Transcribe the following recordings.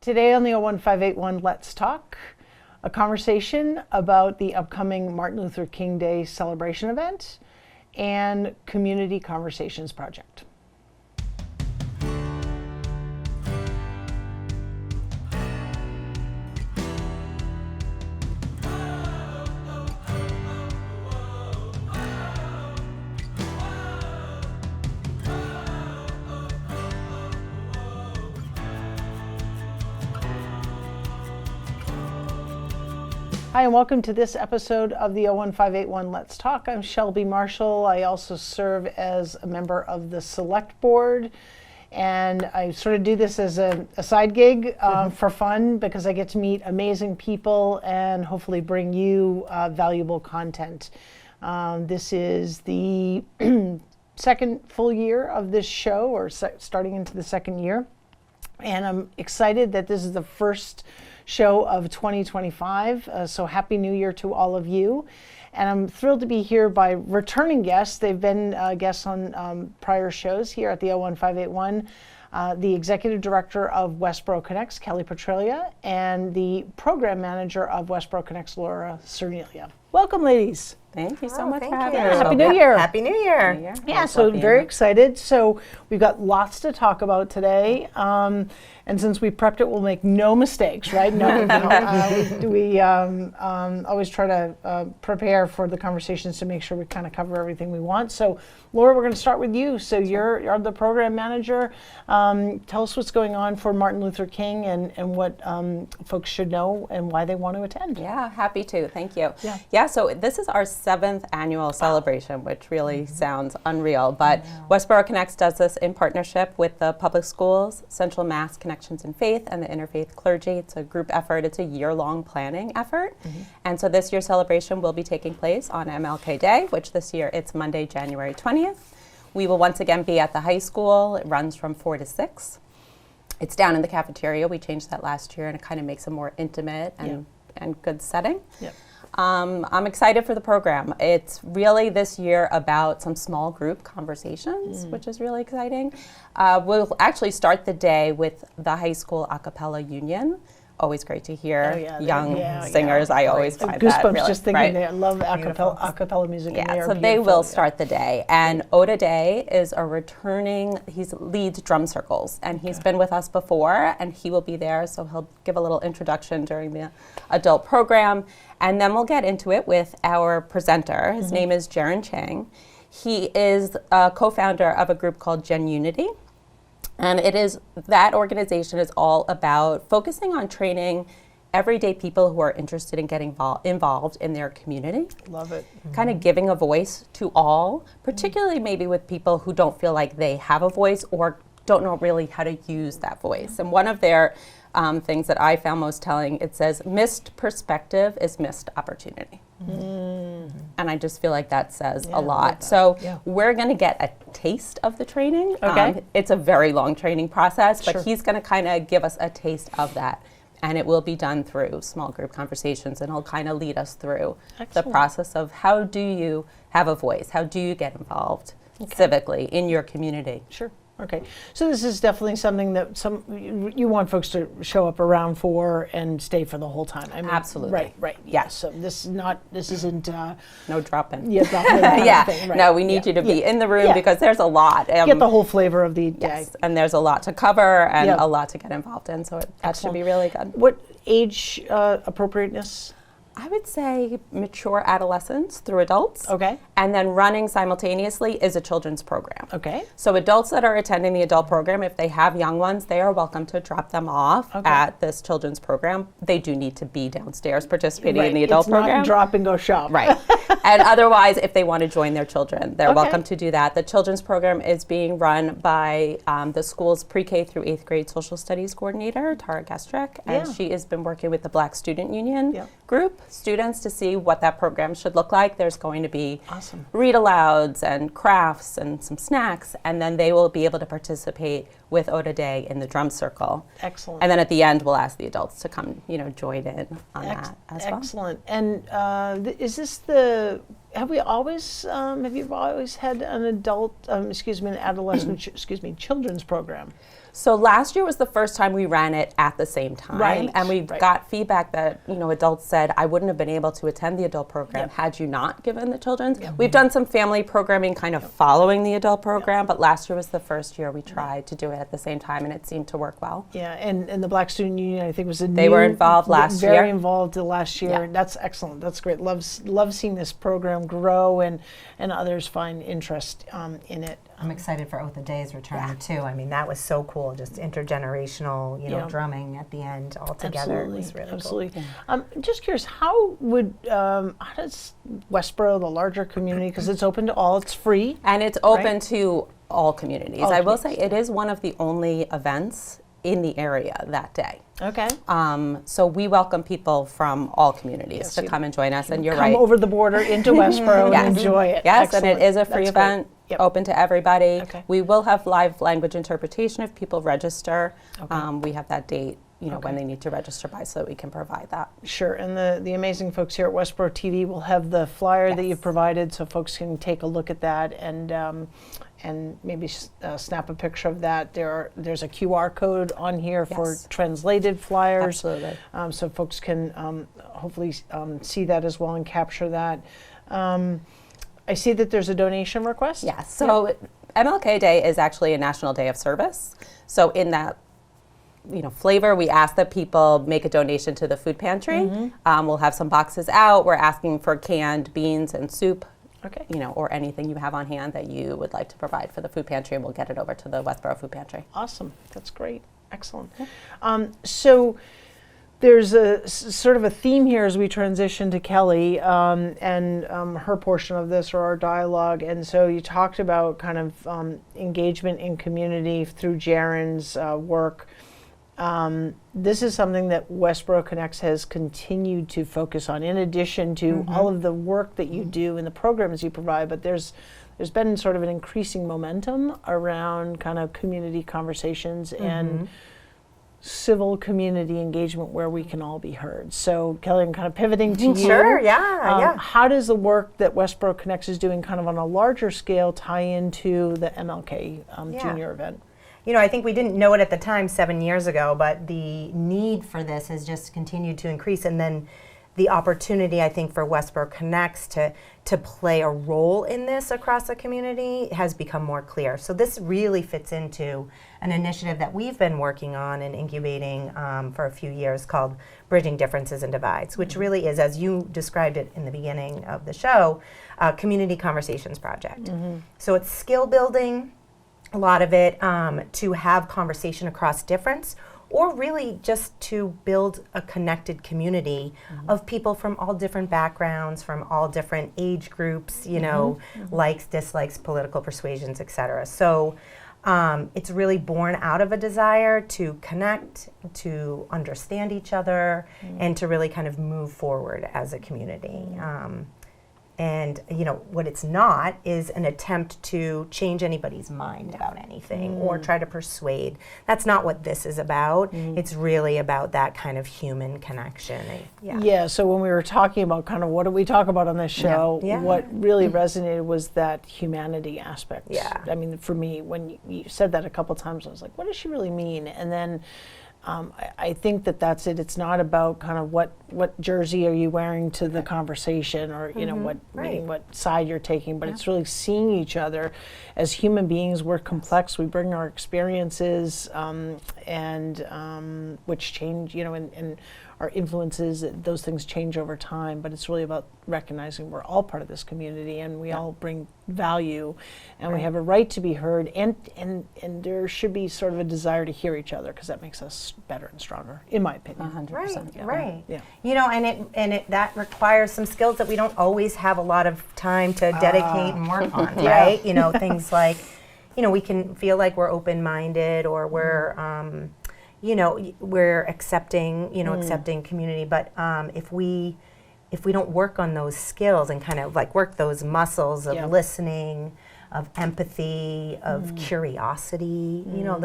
Today on the 01581 Let's Talk, a conversation about the upcoming Martin Luther King Day celebration event and Community Conversations Project. Hi, and welcome to this episode of the 01581 Let's Talk. I'm Shelby Marshall. I also serve as a member of the Select Board, and I sort of do this as a side gig for fun because I get to meet amazing people and hopefully bring you valuable content. This is the second full year of this show, or starting into the second year, and I'm excited that this is the first show of 2025. So happy New Year to all of you. And I'm thrilled to be here by returning guests. They've been guests on prior shows here at the 01581. The Executive Director of Westborough Connects, Kelley Petralia, and the Program Manager of Westborough Connects, Cerniglia. Welcome, ladies. Thank you so much for Thank having you. us. Happy New Year. Happy New Year. Yeah, so very excited. So we've got lots to talk about today. And since we prepped it, we'll make no mistakes, right? We always try to prepare for the conversations to make sure we kind of cover everything we want. So Laura, we're going to start with you. So you're the program manager. Tell us what's going on for Martin Luther King and what folks should know and why they want to attend. Yeah, happy to. Thank you. Yeah, so this is our 7th annual celebration, which really sounds unreal. But Westborough Connects does this in partnership with the public schools, Central Mass Connections in Faith, and the Interfaith Clergy. It's a group effort. It's a year-long planning effort. And so this year's celebration will be taking place on MLK Day, which this year it's Monday, January 20th. We will once again be at the high school. It runs from 4 to 6. It's down in the cafeteria. We changed that last year, and it kind of makes a more intimate and good setting. I'm excited for the program. It's really this year about some small group conversations, which is really exciting. We'll actually start the day with the high school a cappella union. Always great to hear young singers. I always find that goosebumps really, just thinking they love a cappella music. Yeah, so they will start the day. And Otha Day is a returning, he leads drum circles, and he's been with us before, and he will be there, so he'll give a little introduction during the adult program. And then we'll get into it with our presenter. His name is Jerren Chang. He is a co-founder of a group called Gen Unity. And that organization is all about focusing on training everyday people who are interested in getting involved in their community. Love it. Kind of giving a voice to all, particularly maybe with people who don't feel like they have a voice or don't know really how to use that voice. And one of their things that I found most telling, it says, missed perspective is missed opportunity. And I just feel like that says a lot. So we're going to get a taste of the training. It's a very long training process, but he's going to kind of give us a taste of that. And it will be done through small group conversations, and he'll kind of lead us through the process of how do you have a voice? How do you get involved civically in your community? Sure. Okay, so this is definitely something that you want folks to show up around for and stay for the whole time. I mean, absolutely. Right. Yeah. So this isn't no drop-in. Yeah, drop-in. Thing, right. No, we need you to be in the room because there's a lot. Get the whole flavor of the day. Yes, and there's a lot to cover and a lot to get involved in. So that should be really good. What age appropriateness? I would say mature adolescents through adults. Okay. And then running simultaneously is a children's program. Okay. So adults that are attending the adult program, if they have young ones, they are welcome to drop them off at this children's program. They do need to be downstairs participating in the adult program. It's not drop and go shop. Right. And otherwise, if they want to join their children, they're welcome to do that. The children's program is being run by the school's pre-K through 8th grade social studies coordinator, Tara Gestrick, and she has been working with the Black Student Union group students to see what that program should look like. There's going to be read-alouds and crafts and some snacks, and then they will be able to participate with Otha Day in the drum circle. Excellent. And then at the end, we'll ask the adults to come, join in on that as well. Excellent. And is this the have you always had an adolescent, children's program? So last year was the first time we ran it at the same time, Right, and we right. got feedback that adults said, I wouldn't have been able to attend the adult program had you not given the children's. We've done some family programming kind of following the adult program, but last year was the first year we tried to do it at the same time, and it seemed to work well. Yeah, and the Black Student Union, I think, was They were involved last year. Very involved the last year. Yeah. That's excellent. That's great. Love seeing this program grow and others find interest in it. I'm excited for Otha Day's return too. I mean, that was so cool. Just intergenerational, drumming at the end all together. Absolutely. It was really Absolutely. cool. Just curious, how does Westborough, the larger community, because it's open to all, it's free. And it's open Right. to all communities. All I will communities. say it is one of the only events in the area that day. Okay. So we welcome people from all communities Yes, to you come and join us, and you're Come right. over the border into Westborough Yes. and enjoy it. Yes, Excellent. and it is a free That's great. event, Yep. open to everybody. Okay. We will have live language interpretation if people register. Okay. We have that date, Okay. when they need to register by, so that we can provide that. Sure, and the amazing folks here at Westborough TV will have the flyer that Yes. you've provided, so folks can take a look at that and maybe snap a picture of that. There's a QR code on here for Yes. translated flyers, Absolutely. so folks can hopefully see that as well and capture that. I see that there's a donation request. Yes. So MLK Day is actually a national day of service. So in that flavor, we ask that people make a donation to the food pantry. We'll have some boxes out. We're asking for canned beans and soup, Okay. or anything you have on hand that you would like to provide for the food pantry, and we'll get it over to the Westborough Food Pantry. Awesome. That's great. Excellent. So there's a sort of a theme here as we transition to Kelley and her portion of this, or our dialogue. And so you talked about kind of engagement in community through Jerren's work. This is something that Westborough Connects has continued to focus on, in addition to all of the work that you do and the programs you provide. But there's been sort of an increasing momentum around kind of community conversations and civil community engagement where we can all be heard. So Kelley, I'm kind of pivoting to you. Sure, yeah. How does the work that Westborough Connects is doing kind of on a larger scale tie into the MLK Junior event? I think we didn't know it at the time 7 years ago, but the need for this has just continued to increase. And then the opportunity, I think, for Westborough Connects to play a role in this across the community has become more clear. So this really fits into an initiative that we've been working on and incubating for a few years called Bridging Differences and Divides, which really is, as you described it in the beginning of the show, a community conversations project. So it's skill building, a lot of it, to have conversation across difference, or really just to build a connected community of people from all different backgrounds, from all different age groups, likes, dislikes, political persuasions, etc. So it's really born out of a desire to connect, to understand each other, and to really kind of move forward as a community. And what it's not is an attempt to change anybody's mind about anything or try to persuade. That's not what this is about. It's really about that kind of human connection. Yeah, so when we were talking about kind of what do we talk about on this show, what really resonated was that humanity aspect. Yeah. I mean, for me, when you said that a couple times, I was like, what does she really mean? And then I think that's it. It's not about kind of what jersey are you wearing to the conversation, or what side you're taking, but it's really seeing each other as human beings. We're complex. We bring our experiences and which change, and our influences. Those things change over time, but it's really about recognizing we're all part of this community and we all bring value, and we have a right to be heard, and there should be sort of a desire to hear each other, because that makes us better and stronger, in my opinion. 100%. Right. Yeah. And that requires some skills that we don't always have a lot of time to dedicate and work on, right? Things like, we can feel like we're open-minded, or we're, we're accepting, accepting community, but if we don't work on those skills and kind of like work those muscles of listening, of empathy, of curiosity,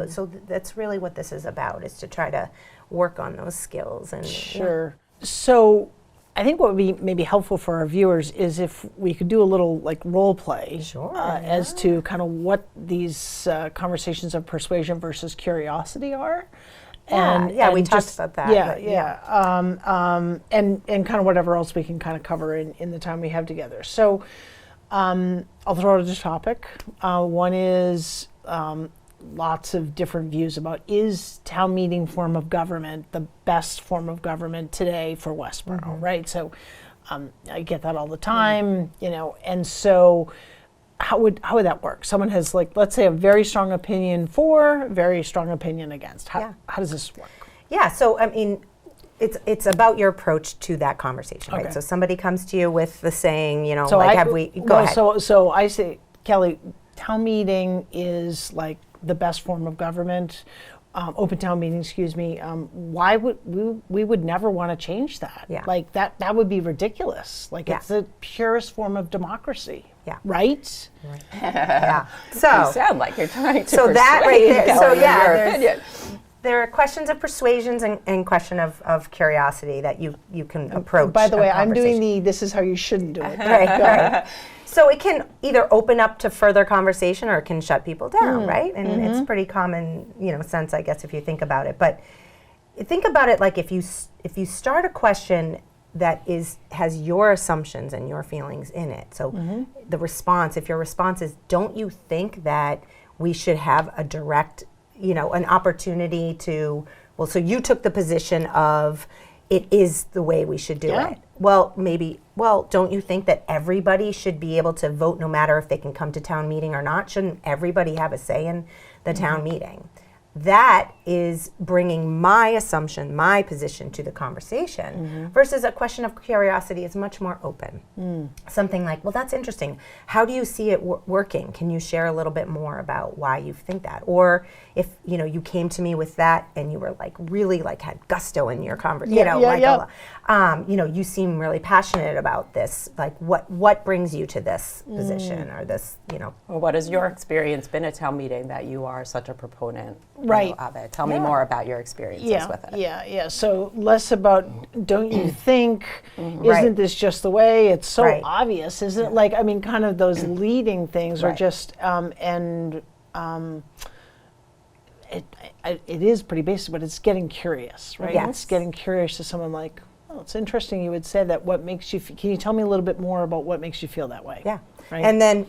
so that's really what this is about, is to try to work on those skills. And Sure. So I think what would be maybe helpful for our viewers is if we could do a little like role play as to kind of what these conversations of persuasion versus curiosity are. And we talked about that. And kind of whatever else we can kind of cover in the time we have together. So I'll throw out a topic. One is lots of different views about, is town meeting form of government the best form of government today for Westborough, right? So I get that all the time, and so how would that work? Someone has, like, let's say, a very strong opinion for, very strong opinion against. How does this work? Yeah, so I mean, it's about your approach to that conversation, right? So somebody comes to you with the saying, go ahead. So I say, Kelley, town meeting is like the best form of government, open town meeting, excuse me. Why would we would never want to change that? Yeah. Like that would be ridiculous. Like it's the purest form of democracy. Yeah. Right? Yeah. So you sound like you're trying to so that right there. So your opinion. There are questions of persuasions and question of curiosity that you can approach. By the way, I'm doing this is how you shouldn't do it. Right. So it can either open up to further conversation or it can shut people down, right? And it's pretty common, sense, I guess, if you think about it. But think about it like if you start a question that has your assumptions and your feelings in it. So the response, if your response is, don't you think that we should have a direct, an opportunity to, so you took the position of, it is the way we should do it. Well, don't you think that everybody should be able to vote no matter if they can come to town meeting or not? Shouldn't everybody have a say in the town meeting? That is bringing my assumption, my position to the conversation versus a question of curiosity is much more open. Something like, well, that's interesting. How do you see it working? Can you share a little bit more about why you think that? Or if, you came to me with that and you were like really like had gusto in your conversation, you seem really passionate about this. Like what brings you to this position or this, Well, what has your experience been at town meeting that you are such a proponent of it? Tell me more about your experiences with it. Yeah. So less about, don't you think, isn't this just the way? It's so obvious, isn't it? Like, I mean, kind of those leading things are just, it is pretty basic, but it's getting curious, right? Yes. It's getting curious to someone like, oh, it's interesting you would say that. What makes you, can you tell me a little bit more about what makes you feel that way? Yeah. Right? And then,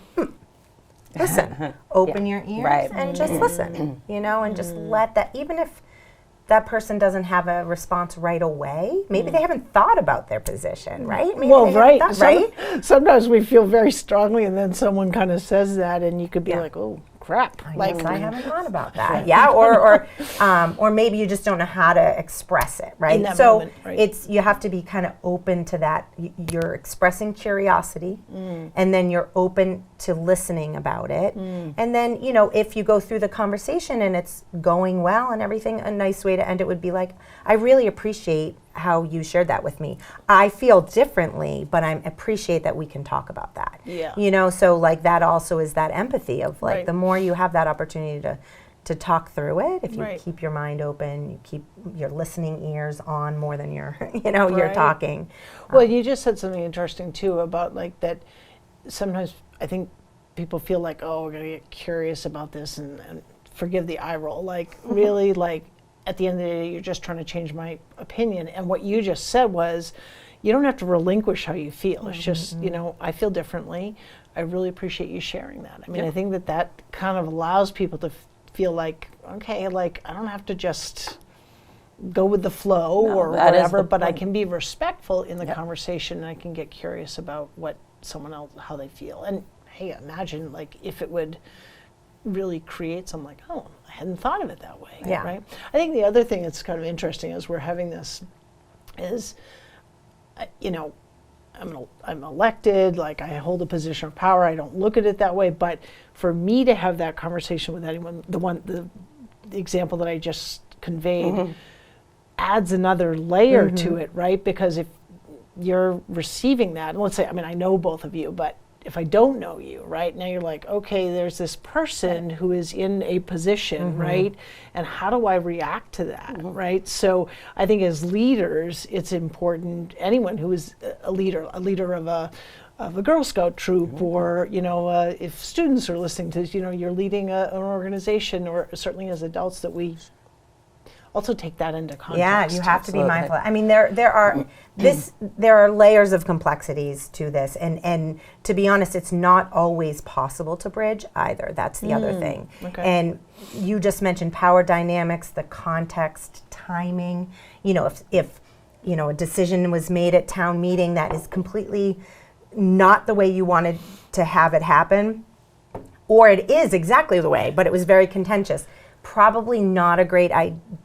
listen, open your ears and just listen, and just let that, even if that person doesn't have a response right away, maybe they haven't thought about their position, right? Maybe Sometimes we feel very strongly and then someone kind of says that and you could be like, oh, crap. Like I haven't thought about that. Yeah, or maybe you just don't know how to express it, right? In that moment, right. It's you have to be kind of open to that. You're expressing curiosity, and then you're open to listening about it. And then, if you go through the conversation and it's going well and everything, a nice way to end it would be like, I really appreciate how you shared that with me. I feel differently, but I appreciate that we can talk about that. Yeah. So like that also is that empathy of like the more you have that opportunity to talk through it, if you keep your mind open, you keep your listening ears on more than your, you're talking. Well, you just said something interesting too about like that sometimes I think people feel like, oh, we're going to get curious about this and forgive the eye roll. Like really like, at the end of the day, you're just trying to change my opinion. And what you just said was, you don't have to relinquish how you feel. It's just, I feel differently. I really appreciate you sharing that. I mean, I think that kind of allows people to feel like, okay, like I don't have to just go with the flow or whatever, but I can be respectful in the conversation and I can get curious about what someone else, how they feel. And hey, imagine like if it would really create something like, oh, I hadn't thought of it that way, right? I think the other thing that's kind of interesting as we're having this is, I'm elected, like I hold a position of power, I don't look at it that way, but for me to have that conversation with anyone, the example that I just conveyed adds another layer to it, right? Because if you're receiving that, and let's say, I mean, I know both of you, but if I don't know you, right? Now you're like, okay, there's this person who is in a position, right? And how do I react to that, right? So I think as leaders, it's important, anyone who is a leader of a Girl Scout troop, or, if students are listening to, you're leading an organization, or certainly as adults, that we also take that into context. Yeah, you have to be mindful. I mean, there are layers of complexities to this, and to be honest, it's not always possible to bridge either. That's the other thing. Okay. And you just mentioned power dynamics, the context, timing. If a decision was made at town meeting that is completely not the way you wanted to have it happen, or it is exactly the way, but it was very contentious. Probably not a great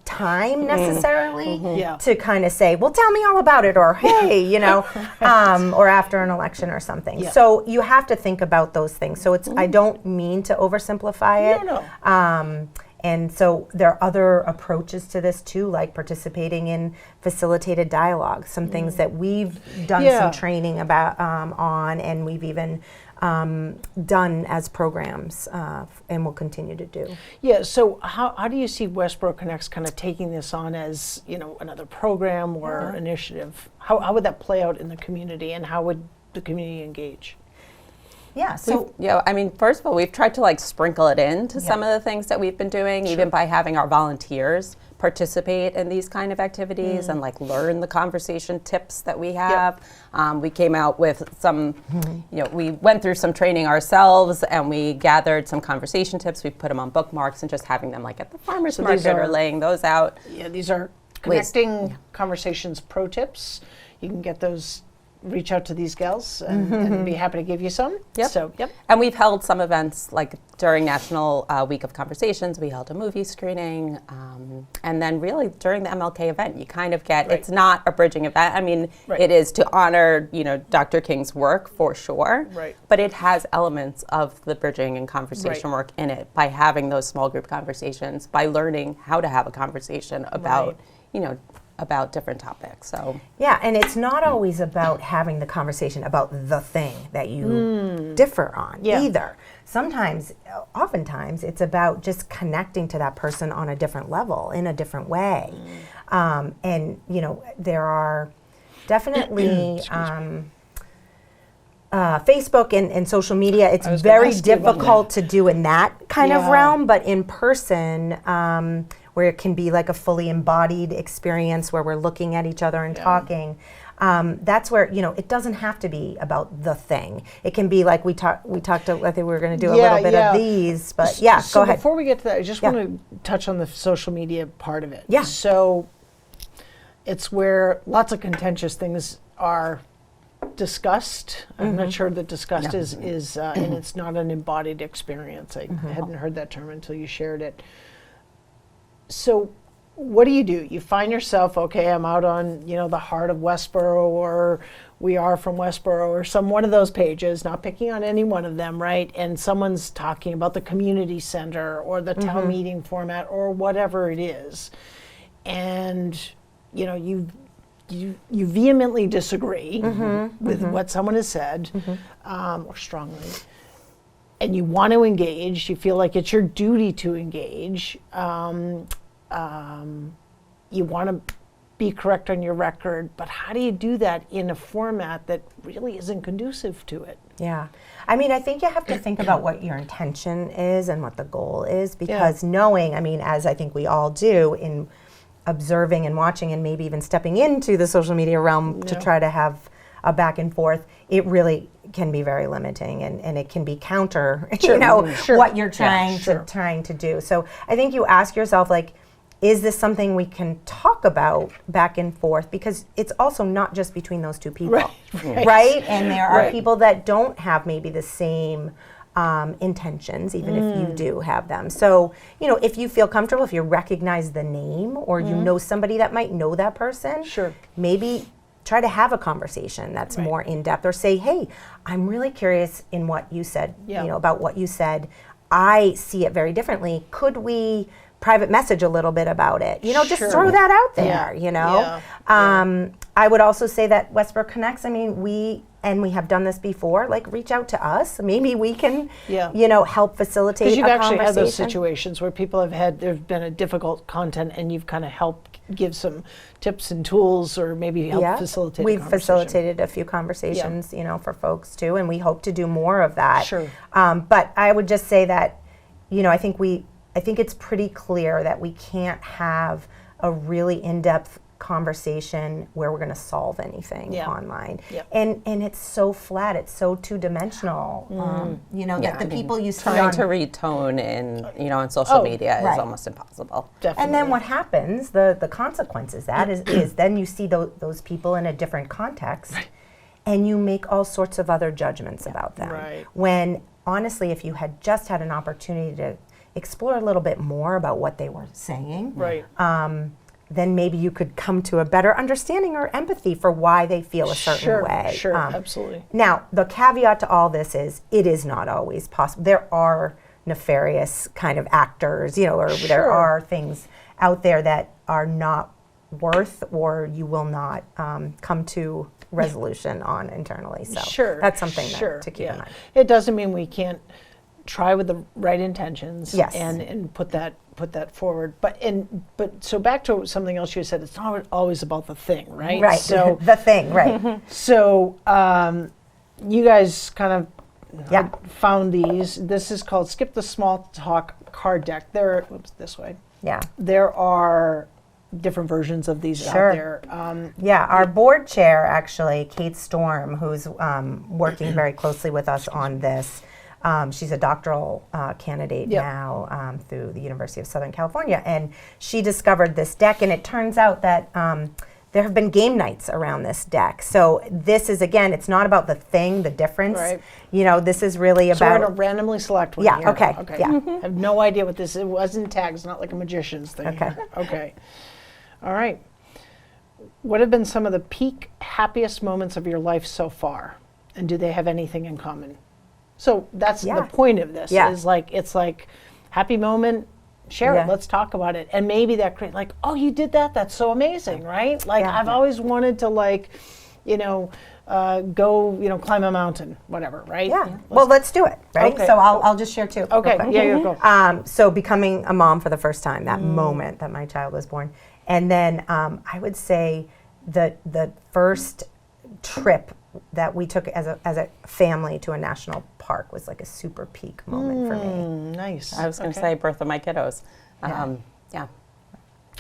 time necessarily to kind of say, well, tell me all about it, or hey, or after an election or something. Yeah. So you have to think about those things. So it's I don't mean to oversimplify it. No. And so there are other approaches to this too, like participating in facilitated dialogue, some things that we've done some training about on, and we've even done as programs, and will continue to do. Yeah, so how do you see Westborough Connects kind of taking this on as, another program or initiative? How would that play out in the community, and how would the community engage? Yeah, so first of all, we've tried to sprinkle it into some of the things that we've been doing, even by having our volunteers participate in these kind of activities and learn the conversation tips that we have. We came out with some, we went through some training ourselves, and we gathered some conversation tips. We put them on bookmarks and just having them at the farmer's market or laying those out. Yeah, these are connecting conversations pro tips. You can get those. Reach out to these gals and be happy to give you some. Yep. So, And we've held some events during National Week of Conversations. We held a movie screening, and then really during the MLK event, you kind of get it's not a bridging event. I mean, it is to honor Dr. King's work for sure. Right. But it has elements of the bridging and conversation work in it by having those small group conversations, by learning how to have a conversation about about different topics. So yeah, and it's not always about having the conversation about the thing that you differ on either. Oftentimes it's about just connecting to that person on a different level, in a different way. And there are definitely Facebook and social media, it's very difficult to do in that kind of realm, but in person, where it can be a fully embodied experience where we're looking at each other and talking. That's where, it doesn't have to be about the thing. It can be we talked, I think we were going to do a little bit of these, but so go ahead. Before we get to that, I just want to touch on the social media part of it. Yeah. So it's where lots of contentious things are discussed. I'm not sure that discussed is and it's not an embodied experience. I hadn't heard that term until you shared it. So what do? You find yourself, okay, I'm out on, the Heart of Westborough, or We Are from Westborough, or one of those pages, not picking on any one of them, right? And someone's talking about the community center or the town meeting format or whatever it is. And, you vehemently disagree with what someone has said, or strongly. And you want to engage, you feel like it's your duty to engage. You want to be correct on your record, but how do you do that in a format that really isn't conducive to it? Yeah. I think you have to think about what your intention is and what the goal is, because knowing, as I think we all do in observing and watching and maybe even stepping into the social media realm to try to have a back and forth, it really can be very limiting, and it can be counter, what you're trying to do. So I think you ask yourself, is this something we can talk about back and forth? Because it's also not just between those two people, right? And there are people that don't have maybe the same intentions, even if you do have them. So, if you feel comfortable, if you recognize the name, or you know somebody that might know that person, maybe try to have a conversation that's more in-depth, or say, hey, I'm really curious in what you said, about what you said. I see it very differently. Could we private message a little bit about it? Just throw that out there, I would also say that Westborough Connects, I mean, we have done this before, like reach out to us. Maybe we can, help facilitate a conversation. Because you've actually had those situations where people there's been a difficult content and you've kind of helped give some tips and tools or maybe help facilitate We've facilitated a few conversations, for folks too, and we hope to do more of that. Sure. But I would just say that, I think it's pretty clear that we can't have a really in-depth conversation where we're going to solve anything online. And it's so flat, it's so two-dimensional. That the people you see trying to read tone in on social media is almost impossible. Definitely. And then what happens, the consequences that is then you see those people in a different context and you make all sorts of other judgments about them. When honestly, if you had just had an opportunity to explore a little bit more about what they were saying, then maybe you could come to a better understanding or empathy for why they feel a certain way. Sure, absolutely. Now, the caveat to all this is it is not always possible. There are nefarious kind of actors, or there are things out there that are not worth or you will not come to resolution on internally. So that's something to keep in mind. It doesn't mean we can't try with the right intentions and put that forward. But so back to something else you said, it's not always about the thing, right? Right. So the thing, right. So you guys kind of found these. This is called Skip the Small Talk card deck. This way. Yeah. There are different versions of these out there. Our board chair, actually, Kate Storm, who's working very closely with us on this. She's a doctoral candidate now through the University of Southern California, and she discovered this deck, and it turns out that there have been game nights around this deck. So this is, again, it's not about the thing, the difference. Right. This is really about... So we're going to randomly select one here. Okay. I have no idea what this is. It wasn't tagged. It's not like a magician's thing. Okay. All right. What have been some of the peak happiest moments of your life so far? And do they have anything in common? So that's the point of this is it's like happy moment, share it, let's talk about it. And maybe that create oh, you did that, that's so amazing, right? I've always wanted to go, climb a mountain, whatever, right? Yeah. Let's do it, right? Okay. So I'll just share too. Okay, you go. So becoming a mom for the first time, that moment that my child was born. And then I would say the first trip that we took as a family to a national park was like a super peak moment for me. Nice. I was going to say birth of my kiddos.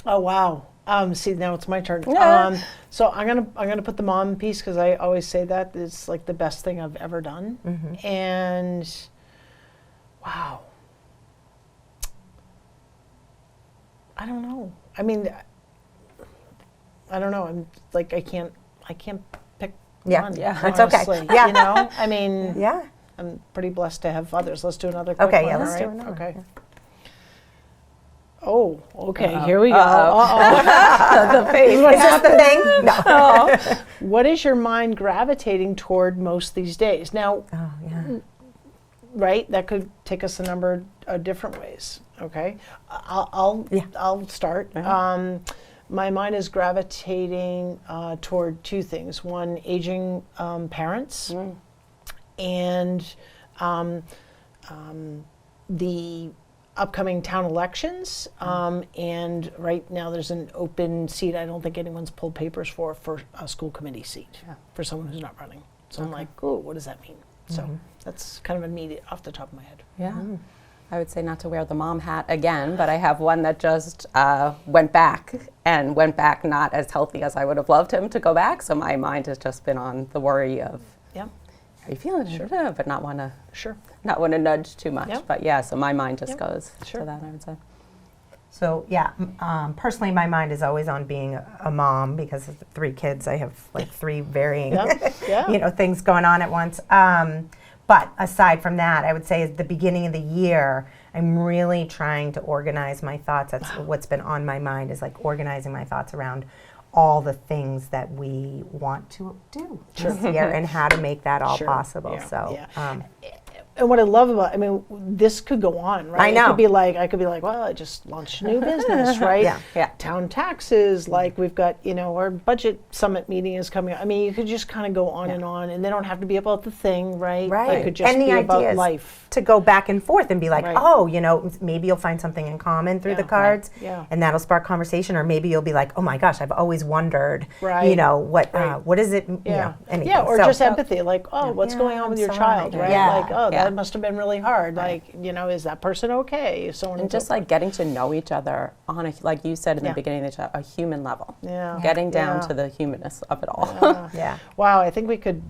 Oh wow. See, now it's my turn. So I'm gonna put the mom piece because I always say that it's like the best thing I've ever done. And wow. I don't know. I mean, I don't know. I'm like I can't pick one. Yeah, it's okay. Yeah. I mean, I'm pretty blessed to have others. Let's do another quick one. Okay, let's do another. Okay. Oh, okay. Here we go. The face. Is this the thing? No. What is your mind gravitating toward most these days? Now, right? That could take us a number of different ways. Okay. I'll start. My mind is gravitating toward two things. One, aging parents, and the upcoming town elections. And right now there's an open seat. I don't think anyone's pulled papers for a school committee seat for someone who's not running. So I'm like, oh, what does that mean? So that's kind of immediate off the top of my head. Yeah. I would say not to wear the mom hat again, but I have one that just went back not as healthy as I would have loved him to go back. So my mind has just been on the worry of, are you feeling it? But not want to nudge too much. But so my mind just goes to that, I would say. So personally, my mind is always on being a mom because of the 3 kids. I have like 3 varying, things going on at once. But aside from that, I would say at the beginning of the year, I'm really trying to organize my thoughts. That's what's been on my mind, is like organizing my thoughts around all the things that we want to do this year and how to make that all possible. And what I love about, I mean, this could go on, right? I know. I could be like, well, I just launched a new business, right? Yeah. Town taxes, like we've got, our budget summit meeting is coming up. I mean, you could just kind of go on and on, and they don't have to be about the thing, right? Right. It could just and the be idea about is life. to go back and forth and be like, Right. maybe you'll find something in common through Yeah. the cards, Right. Yeah. and that'll spark conversation. Or maybe you'll be like, oh my gosh, I've always wondered, Right. what is it? Anything. Yeah, or So- just empathy, like, what's going on with your I'm child, sorry. right? Yeah. Like, Yeah. that must have been really hard. Like, is that person okay? So on And so just like getting to know each other on a, like you said in the Yeah. beginning of the chat, a human level. Yeah. Getting down Yeah. to the humanness of it all. Yeah. Wow, I think we could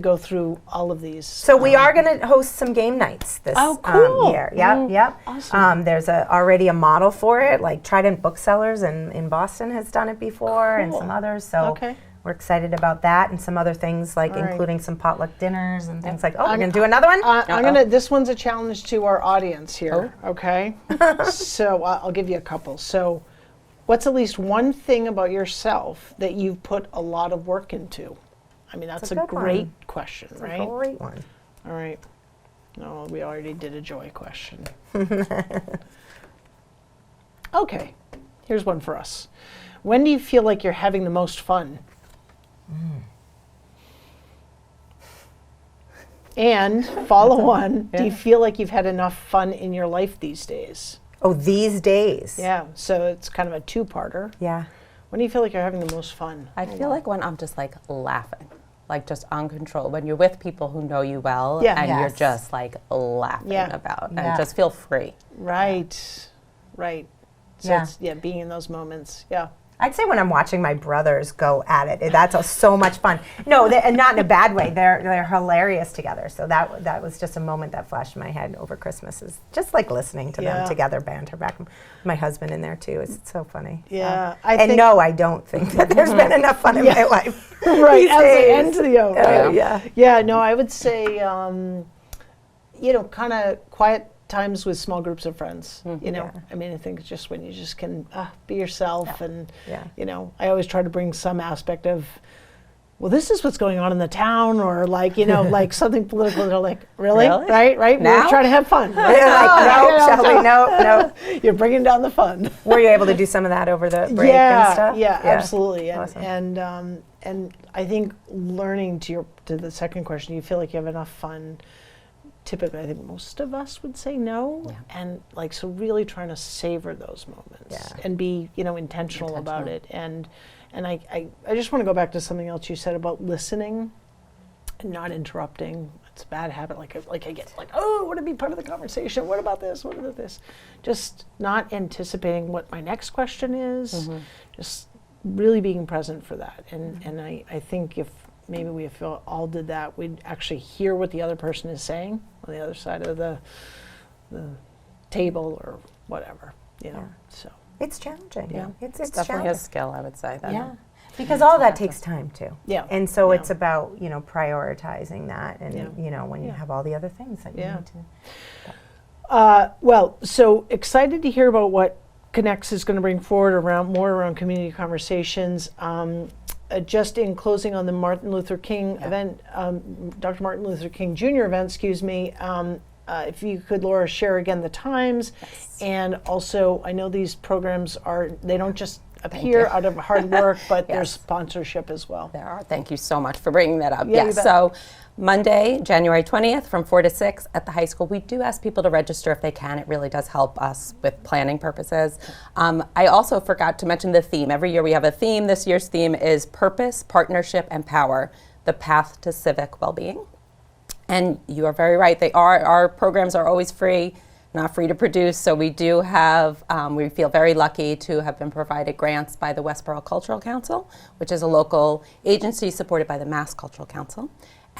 go through all of these. So we are going to host some game nights this cool. year. Yep. Awesome. There's already a model for it. Like Trident Booksellers in Boston has done it before, and Cool. some others. So Okay. we're excited about that, and some other things like All right. including some potluck dinners and things like. Oh, we're I'm- going to do another one. This one's a challenge to our audience here, okay? So I'll give you a couple. So what's at least one thing about yourself that you've put a lot of work into? I mean, that's a a good great one. question, It's right? a great one. All right. No, we already did a joy question. Okay, here's one for us. When do you feel like you're having the most fun? And follow on, do you feel like you've had enough fun in your life these days? Oh, these days. Yeah, so it's kind of a two-parter. Yeah. When do you feel like you're having the most fun? I feel like when I'm just like laughing, like just uncontrolled, when you're with people who know you well Yeah. and you're Yes. just like laughing Yeah. about Yeah. and just feel free. Right. So Yeah. it's, being in those moments. Yeah. I'd say when I'm watching my brothers go at it, that's so much fun. No, and not in a bad way. They're hilarious together. So that was just a moment that flashed in my head over Christmas. Is just like listening to Yeah. them together banter back. My husband in there too. It's so funny. Yeah, So. I And think- no, I don't think that there's been enough fun in my life. Right, these as the days. end to the O. Right? Yeah. Yeah, no, I would say, kind of quiet times with small groups of friends. Yeah. I mean, I think it's just when you just can be yourself, and Yeah. I always try to bring some aspect of, well, this is what's going on in the town, or like like something political. They're like, really? Really? Right? Now? We're trying to have fun. You're like, no, Shelby, no. You're bringing down the fun. Were you able to do some of that over the break yeah, and stuff? Yeah, absolutely. And, Awesome. and I think learning to the second question, you feel like you have enough fun. Typically, I think most of us would say no, and so really trying to savor those moments and be intentional about it. And I just want to go back to something else you said about listening and not interrupting. It's a bad habit. Like I get oh, I want to be part of the conversation. What about this? What about this? Just not anticipating what my next question is. Just really being present for that. And I think if maybe we all did that, we'd actually hear what the other person is saying on the other side of the table or whatever, so. It's challenging. Yeah. It's Definitely challenging. a skill, I would say. That Yeah, because all that takes time too. Yeah. And so Yeah. it's about prioritizing that, and when you Yeah. have all the other things that you Yeah. need to. Well, so excited to hear about what Connects is going to bring forward around community conversations. Just in closing on the Martin Luther King event, Dr. Martin Luther King Jr. event, excuse me, if you could, Laura, share again the times. Yes. And also, I know these programs they don't just appear out of hard work, but there's sponsorship as well. there are. Thank you so much for bringing that up. Yeah, you Yes. bet. So Monday, January 20th from 4 to 6 at the high school. We do ask people to register if they can. It really does help us with planning purposes. I also forgot to mention the theme. Every year we have a theme. This year's theme is Purpose, Partnership, and Power, the Path to Civic Wellbeing. And you are very right. Our programs are always free, not free to produce. So we do have, we feel very lucky to have been provided grants by the Westborough Cultural Council, which is a local agency supported by the Mass Cultural Council.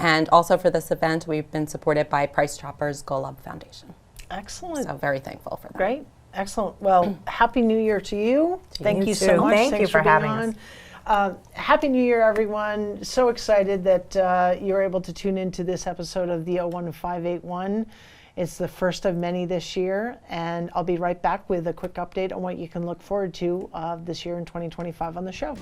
And also for this event, we've been supported by Price Chopper's Golub Foundation. Excellent. So very thankful for that. Great. Excellent. Well, Happy New Year to you. Thank you so too. much. Thank you Thanks for being having on. us. Happy New Year, everyone. So excited that you're able to tune into this episode of the 01581. It's the first of many this year, and I'll be right back with a quick update on what you can look forward to this year in 2025 on the show.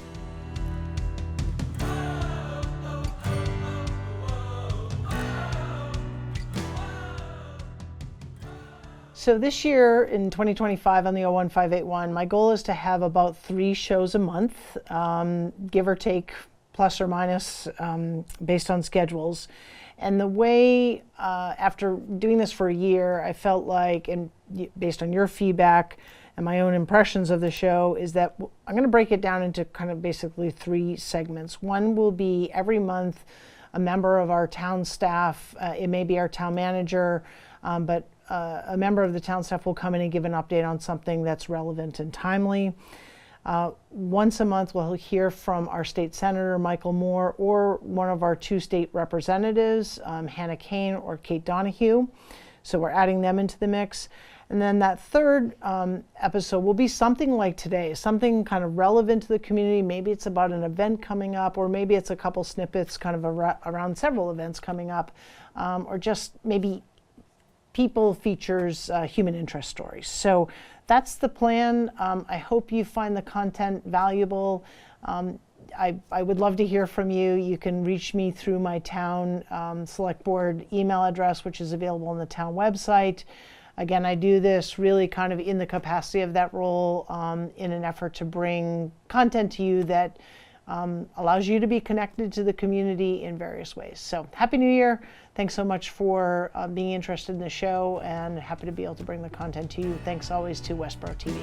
So this year in 2025 on the 01581, my goal is to have about 3 shows a month, give or take, plus or minus, based on schedules. And the way, after doing this for a year, I felt like, and based on your feedback and my own impressions of the show, is that I'm going to break it down into kind of basically 3 segments. One will be every month a member of our town staff, it may be our town manager, but a member of the town staff will come in and give an update on something that's relevant and timely. Once a month, we'll hear from our state senator, Michael Moore, or one of our 2 state representatives, Hannah Kane or Kate Donahue. So we're adding them into the mix. And then that third episode will be something like today, something kind of relevant to the community. Maybe it's about an event coming up, or maybe it's a couple snippets kind of around several events coming up, or just maybe people features human interest stories. So that's the plan. I hope you find the content valuable. I would love to hear from you. You can reach me through my town select board email address, which is available on the town website. Again, I do this really kind of in the capacity of that role, in an effort to bring content to you that allows you to be connected to the community in various ways. So Happy New Year. Thanks so much for being interested in the show, and happy to be able to bring the content to you. Thanks always to Westborough TV.